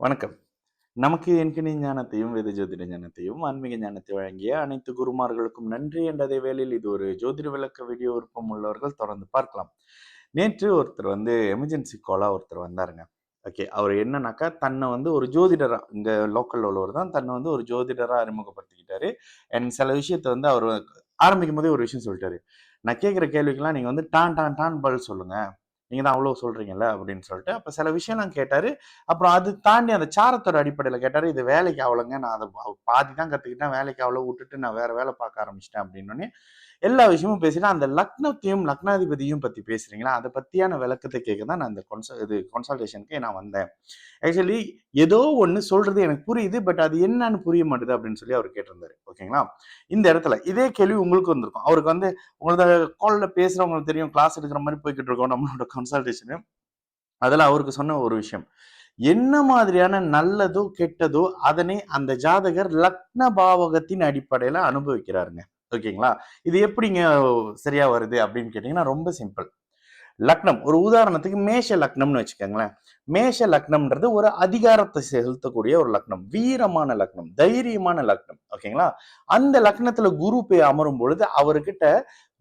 வணக்கம். நமக்கு என்கிற ஞானத்தையும், வேத ஜோதிட ஞானத்தையும், ஆன்மீக ஞானத்தை வழங்கிய அனைத்து குருமார்களுக்கும் நன்றி என்ற அதே வேளையில் இது ஒரு ஜோதிட விளக்க வீடியோ விருப்பம் உள்ளவர்கள் தொடர்ந்து பார்க்கலாம். நேற்று ஒருத்தர் எமர்ஜென்சி காலா ஒருத்தர் வந்தாருங்க. ஓகே. அவரு என்னன்னாக்கா, தன்னை ஒரு ஜோதிடரா இங்க லோக்கல்ல உள்ளவர் தான். தன்னை ஒரு ஜோதிடரா அறிமுகப்படுத்திக்கிட்டாரு. அண்ட் சில விஷயத்த அவரு ஆரம்பிக்கும்போதே ஒரு விஷயம் சொல்லிட்டாரு. "நான் கேட்கிற கேள்விக்கெல்லாம் நீங்க டான் டான் டான் பதில் சொல்லுங்க. நீங்க தான் அவ்வளோ சொல்றீங்கல்ல" அப்படின்னு சொல்லிட்டு, அப்ப சில விஷயம்லாம் கேட்டாரு. அப்புறம் அது தாண்டி அந்த சாரத்தோட அடிப்படையில கேட்டாரு. "இது வேலைக்கு ஆவலங்க. நான் அத பாதி தான் கத்துக்கிட்டேன். வேலைக்கு ஆவல. வுட்டுட்டு நான் வேற வேலை பார்க்க ஆரம்பிச்சுட்டேன்" அப்படின்னோனே, எல்லா விஷயமும் பேசிட்டு, அந்த லக்னத்தையும், லக்னாதிபதியும் பத்தி பேசுறீங்களா? அத பத்தியான விளக்கத்த கேட்க தான் நான் இந்த கன்சல்டேஷனுக்கே நான் வந்தேன். ஆக்சுவலி ஏதோ ஒண்ணு சொல்றது எனக்கு புரியுது. பட் அது என்னன்னு புரிய மாட்டுது அப்படின்னு சொல்லி அவரு கேட்டிருந்தாரு. ஓகேங்களா? இந்த இடத்துல இதே கேள்வி உங்களுக்கு வந்திருக்கும். அவருக்கு உங்களோட கால்ல பேசுறவங்களுக்கு தெரியும். கிளாஸ் எடுக்கிற மாரி போய்க்கிட்டு இருக்கோம் நம்மளோட கன்சல்டேஷனு. அதுல அவருக்கு சொன்ன ஒரு விஷயம். என்ன மாதிரியான நல்லதோ, கெட்டதோ அதனை அந்த ஜாதகர் லக்ன பாவகத்தின் அடிப்படையில அனுபவிக்கிறாருங்க. ஓகேங்களா? இது எப்படிங்க சரியா வருது அப்படின்னு கேட்டீங்கன்னா, ரொம்ப சிம்பிள். லக்னம் ஒரு உதாரணத்துக்கு மேஷ லக்னம்னு வச்சுக்கோங்களேன். மேஷ லக்னம்ன்றது ஒரு அதிகாரத்தை செலுத்தக்கூடிய ஒரு லக்னம். வீரமான லக்னம், தைரியமான லக்னம். ஓகேங்களா? அந்த லக்னத்துல குரு போய் அமரும் பொழுது அவர்கிட்ட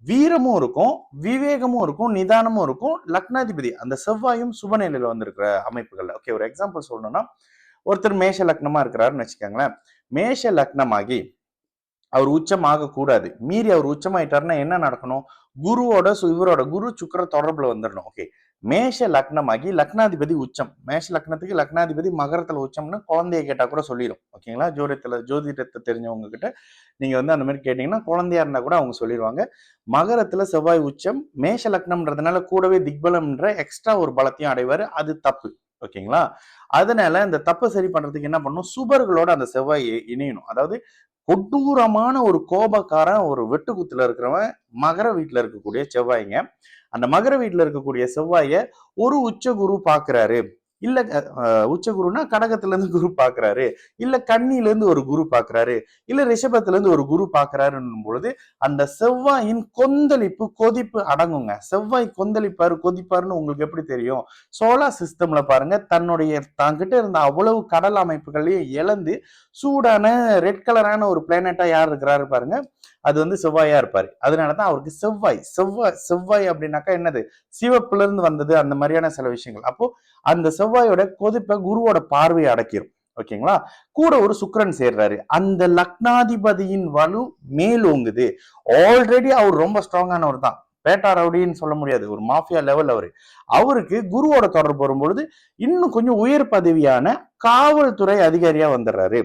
வீரமும் இருக்கும், விவேகமும் இருக்கும், நிதானமும் இருக்கும். லக்னாதிபதி அந்த செவ்வாயும் சுபநிலையில வந்திருக்கிற அமைப்புகள்ல. ஓகே, ஒரு எக்ஸாம்பிள் சொல்லணும்னா, ஒருத்தர் மேஷ லக்னமா இருக்கிறாருன்னு வச்சுக்கோங்களேன். மேஷ லக்னமாகி அவர் உச்சமாக கூடாது. மீறி அவர் உச்சமாயிட்டாருன்னா என்ன நடக்கணும்? இவரோட குரு சுக்கிர தொடர்புல வந்துடணும். ஓகே. மேஷ லக்னமாகி லக்னாதிபதி உச்சம். மேஷ லக்னத்துக்கு லக்னாதிபதி மகரத்துல உச்சம்னு குழந்தைய கேட்டா கூட சொல்லிடும். ஓகேங்களா? ஜோதிடத்தை தெரிஞ்சவங்க கிட்ட நீங்க அந்த மாதிரி கேட்டீங்கன்னா, குழந்தையா இருந்தா கூட அவங்க சொல்லிடுவாங்க. மகரத்துல செவ்வாய் உச்சம், மேஷ லக்னம்ன்றதுனால கூடவே திக்பலம்ன்ற எக்ஸ்ட்ரா ஒரு பலத்தையும் அடைவாரு. அது தப்பு. ஓகேங்களா? அதனால இந்த தப்பை சரி பண்றதுக்கு என்ன பண்ணணும்? சுபர்களோட அந்த செவ்வாய் இணையணும். அதாவது கொடூரமான ஒரு கோபக்காரன், ஒரு வெட்டுக்குத்துல இருக்கிறவன் மகர வீட்டுல இருக்கக்கூடிய செவ்வாய்ங்க. அந்த மகர வீட்டுல இருக்கக்கூடிய செவ்வாய ஒரு உச்ச குரு பாக்குறாரு. இல்ல உச்ச குருன்னா கடகத்துல இருந்து குரு பாக்குறாரு, இல்ல கன்னியில இருந்து ஒரு குரு பாக்குறாரு, இல்ல ரிஷபத்துல இருந்து ஒரு குரு பாக்குறாருன்னும் பொழுது அந்த செவ்வாயின் கொந்தளிப்பு, கொதிப்பு அடங்குங்க. செவ்வாய் கொந்தளிப்பாரு, கொதிப்பாருன்னு உங்களுக்கு எப்படி தெரியும்? சோலார் சிஸ்டம்ல பாருங்க, தாங்கிட்ட இருந்த அவ்வளவு கடல் அமைப்புகளையும் இழந்து சூடான ரெட் கலரான ஒரு பிளானட்டா யார் இருக்கிறாரு பாருங்க, அது செவ்வாயா இருப்பாரு. அதனாலதான் அவருக்கு செவ்வாய் அப்படின்னாக்கா என்னது? சிவப்புல இருந்து வந்தது, அந்த மாதிரியான சில விஷயங்கள். அப்போ அந்த செவ்வாயோட கொதிப்பை குருவோட பார்வையை அடக்கிரும். ஓகேங்களா? கூட ஒரு சுக்கிரன் சேர்றாரு. அந்த லக்னாதிபதியின் வலு மேலோங்குது. ஆல்ரெடி அவர் ரொம்ப ஸ்ட்ராங்கானவர் தான். பேட்டா ரவுடின்னு சொல்ல முடியாது. ஒரு மாஃபியா லெவல் அவருக்கு குருவோட தொடர்பு வரும்பொழுது இன்னும் கொஞ்சம் உயர் பதவியான காவல்துறை அதிகாரியா வந்துடுறாரு.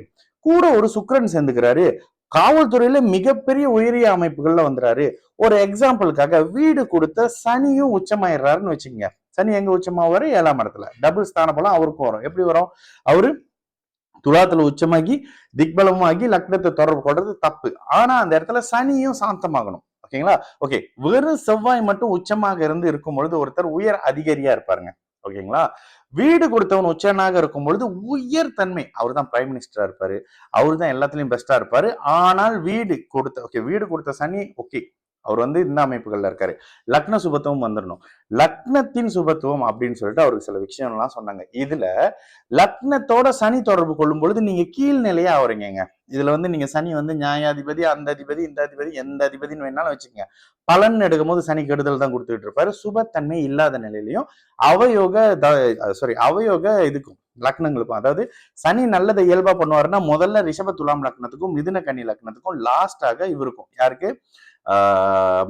கூட ஒரு சுக்கிரன் சேர்ந்துக்கிறாரு. காவல்துறையில மிகப்பெரிய உயரிய அமைப்புகள்ல வந்துறாரு. ஒரு எக்ஸாம்பிளுக்காக வீடு கொடுத்த சனியும் உச்சமாயிடுறாருன்னு வச்சுக்கோங்க. சனி எங்க உச்சமாவாரு? 7ஆம் இடத்துல. டபுள் ஸ்தான பலம் அவருக்கும் வரும். எப்படி வரும்? அவரு துலாத்துல உச்சமாகி திக்பலமாகி லக்னத்தை தொடர்பு கொள்றது தப்பு. ஆனா அந்த இடத்துல சனியும் சாந்தமாகணும். ஓகேங்களா? ஓகே. வெறும் செவ்வாய் மட்டும் உச்சமாக இருந்து இருக்கும் பொழுது ஒருத்தர் உயர் அதிகாரியா இருப்பாருங்க. ஓகேங்களா? வீடு கொடுத்தவன் உச்சனாக இருக்கும் பொழுது உயர் தன்மை. அவர் தான் பிரைம் மினிஸ்டரா இருப்பாரு. அவர் தான் எல்லாத்துலயும் பெஸ்டா இருப்பாரு. ஆனால் வீடு கொடுத்த சனி ஓகே, அவர் இந்த அமைப்புகள்ல இருக்காரு. லக்ன சுபத்துவம் வந்துடணும். லக்னத்தின் சுபத்துவம் அப்படின்னு சொல்லிட்டு அவருக்கு சில விஷயம்லாம் சொன்னாங்க. இதுல லக்னத்தோட சனி தொடர்பு கொள்ளும் பொழுது நீங்க கீழ்நிலையா ஆவறீங்க. இதுல நீங்க சனி நியாயாதிபதி, அந்த அதிபதி, இந்த அதிபதி, எந்த அதிபதினு வேணாலும் வச்சுக்கோங்க. பலன் எடுக்கும் போது சனி கெடுதல் தான் கொடுத்துட்டு இருப்பாரு. சுபத்தன்மை இல்லாத நிலையிலையும் அவயோக இதுக்கும் லக்னங்களுக்கும், அதாவது சனி நல்லதை இயல்பா பண்ணுவாருன்னா முதல்ல ரிஷப துலாம் லக்னத்துக்கும் மிதுன கன்னி லக்னத்துக்கும் லாஸ்டாக இவருக்கும் யாருக்கு?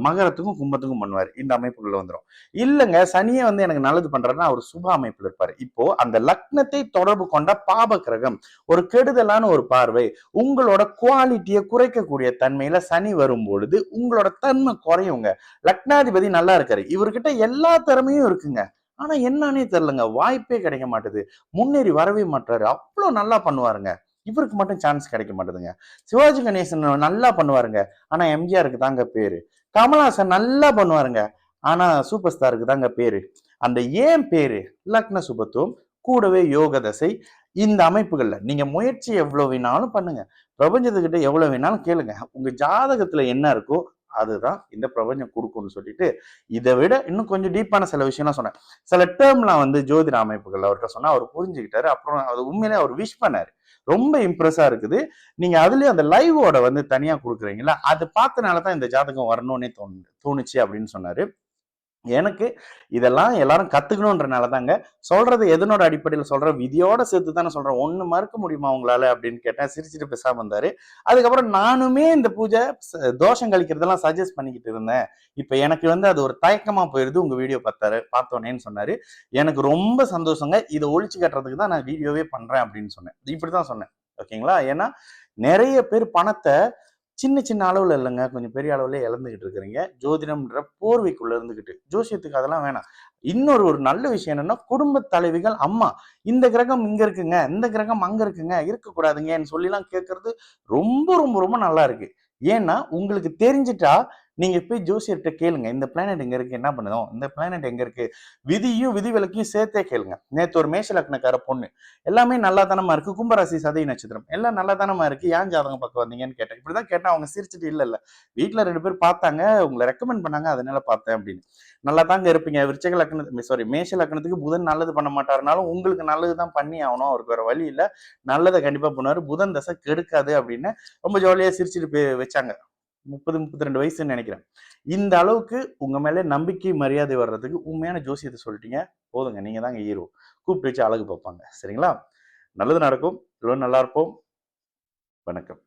மகரத்துக்கும் கும்பத்துக்கும் பண்ணுவாரு. இந்த அமைப்புகள் வந்துடும். இல்லங்க, சனியே எனக்கு நல்லது பண்றாருன்னா அவர் சுப அமைப்புல இருப்பாரு. இப்போ அந்த லக்னத்தை தொடர்பு கொண்ட பாப கிரகம் ஒரு கெடுதலான ஒரு பார்வை உங்களோட குவாலிட்டியை குறைக்கக்கூடிய தன்மையில சனி வரும் பொழுது உங்களோட தன்மை குறையுங்க. லக்னாதிபதி நல்லா இருக்காரு. இவர்கிட்ட எல்லா திறமையும் இருக்குங்க. ஆனா என்னன்னே தெரியலங்க, வாய்ப்பே கிடைக்க மாட்டுது. முன்னேறி வரவே மாட்டாரு. அவ்வளவு நல்லா பண்ணுவாருங்க. இவருக்கு மட்டும் சான்ஸ் கிடைக்க மாட்டேதுங்க. சிவாஜி கணேசன் நல்லா பண்ணுவாருங்க. ஆனா எம்ஜிஆருக்கு தாங்க பேரு. கமல்ஹாசன் நல்லா பண்ணுவாருங்க. ஆனா சூப்பர் ஸ்டாருக்கு தாங்க பேரு. அந்த ஏன் பேரு? லக்ன சுபத்துவம், கூடவே யோக தசை. இந்த அமைப்புகள்ல நீங்க முயற்சி எவ்வளவு வேணாலும் பண்ணுங்க. பிரபஞ்சத்துக்கிட்ட எவ்வளவு வேணாலும் கேளுங்க. உங்க ஜாதகத்துல என்ன இருக்கோ அதுதான் இந்த பிரபஞ்சம் கொடுக்கும்னு சொல்லிட்டு இதை விட இன்னும் கொஞ்சம் டீப்பான சில விஷயம்லாம் சொன்னேன். சில டேர்ம்லாம் வந்து ஜோதிட அமைப்புகள் அவர்கிட்ட சொன்னா அவர் புரிஞ்சுக்கிட்டாரு. அப்புறம் அது உண்மையிலே அவர் விஷ் பண்ணாரு. ரொம்ப இம்ப்ரெஸ்ஸா இருக்குது. நீங்க அதுலயும் அந்த லைவோட வந்து தனியா கொடுக்குறீங்களா, அது பார்த்தனாலதான் இந்த ஜாதகம் வரணும்னே தோணுச்சு அப்படின்னு சொன்னாரு. எனக்கு இதெல்லாம் எல்லாரும் கத்துக்கணும்ன்றனால தாங்க. சொல்றது எதனோட அடிப்படையில சொல்றேன், விதியோட சேர்த்து தானே சொல்றேன். ஒண்ணு மறுக்க முடியுமா உங்களால அப்படின்னு கேட்டேன். சிரிச்சுட்டு பேசாம இருந்தாரு. அதுக்கப்புறம் நானுமே இந்த பூஜை தோஷம் கழிக்கிறதெல்லாம் சஜஸ்ட் பண்ணிக்கிட்டு இருந்தேன். இப்ப எனக்கு வந்து அது ஒரு தயக்கமா போயிருது உங்க வீடியோ பார்த்தோனேன்னு சொன்னாரு. எனக்கு ரொம்ப சந்தோஷங்க. இதை ஒழிச்சு கட்டுறதுக்கு தான் நான் வீடியோவே பண்றேன் அப்படின்னு சொன்னேன். இப்படிதான் சொன்னேன். ஓகேங்களா? ஏன்னா நிறைய பேர் பணத்தை சின்ன சின்ன அளவுல இல்லைங்க, கொஞ்சம் பெரிய அளவுல இழந்துகிட்டு இருக்கிறீங்க. ஜோதிடம்ன்ற போர்வைக்குள்ள இருந்துகிட்டு. ஜோசியத்துக்கு அதெல்லாம் வேணாம். ஒரு நல்ல விஷயம் என்னன்னா, குடும்ப தலைவிகள் அம்மா இந்த கிரகம் இங்க இருக்குங்க, இந்த கிரகம் அங்க இருக்குங்க, இருக்கக்கூடாதுங்கன்னு சொல்லிலாம் கேட்கறது ரொம்ப ரொம்ப ரொம்ப நல்லா இருக்கு. ஏன்னா உங்களுக்கு தெரிஞ்சிட்டா நீங்க போய் ஜோசியர்கிட்ட கேளுங்க. இந்த பிளானட் எங்க இருக்கு, என்ன பண்ணுதோம், இந்த பிளானட் எங்க இருக்கு, விதியும் விதிவிலக்கையும் சேர்த்தே கேளுங்க. நேத்து ஒரு மேஷ லக்னக்கார பொண்ணு எல்லாமே நல்லா தானமா இருக்கு, கும்பராசி சதய நட்சத்திரம் எல்லாம் நல்லா தானமா இருக்கு, ஏன் ஜாதகம் பார்க்க வந்தீங்கன்னு கேட்டேன். இப்படிதான் கேட்டேன். அவங்க சிரிச்சுட்டு இல்ல வீட்டுல 2 பேர் பார்த்தாங்க, உங்களை ரெக்கமெண்ட் பண்ணாங்க, அதனால பார்த்தேன் அப்படின்னு. நல்லா தாங்க இருப்பீங்க. விருச்சக லக்னத்துக்கு மேஷ லக்னத்துக்கு புதன் நல்லது பண்ண மாட்டாருனாலும் உங்களுக்கு நல்லதுதான் பண்ணி ஆகணும், அவருக்கு வேற வழி இல்ல, நல்லதை கண்டிப்பா பண்ணுவாரு, புதன் தசை கெடுக்காது அப்படின்னு ரொம்ப ஜாலியா சிரிச்சுட்டு வச்சாங்க. 30 32 வயசுன்னு நினைக்கிறேன். இந்த அளவுக்கு உங்க மேல நம்பிக்கை மரியாதை வர்றதுக்கு உண்மையான ஜோசியத்தை சொல்லிட்டீங்க. போதுங்க, நீங்க தாங்க ஹீரோ. கூப்பிட்டு வச்சு அழகு பார்ப்பாங்க. சரிங்களா? நல்லது நடக்கும். எல்லோரும் நல்லா இருப்போம். வணக்கம்.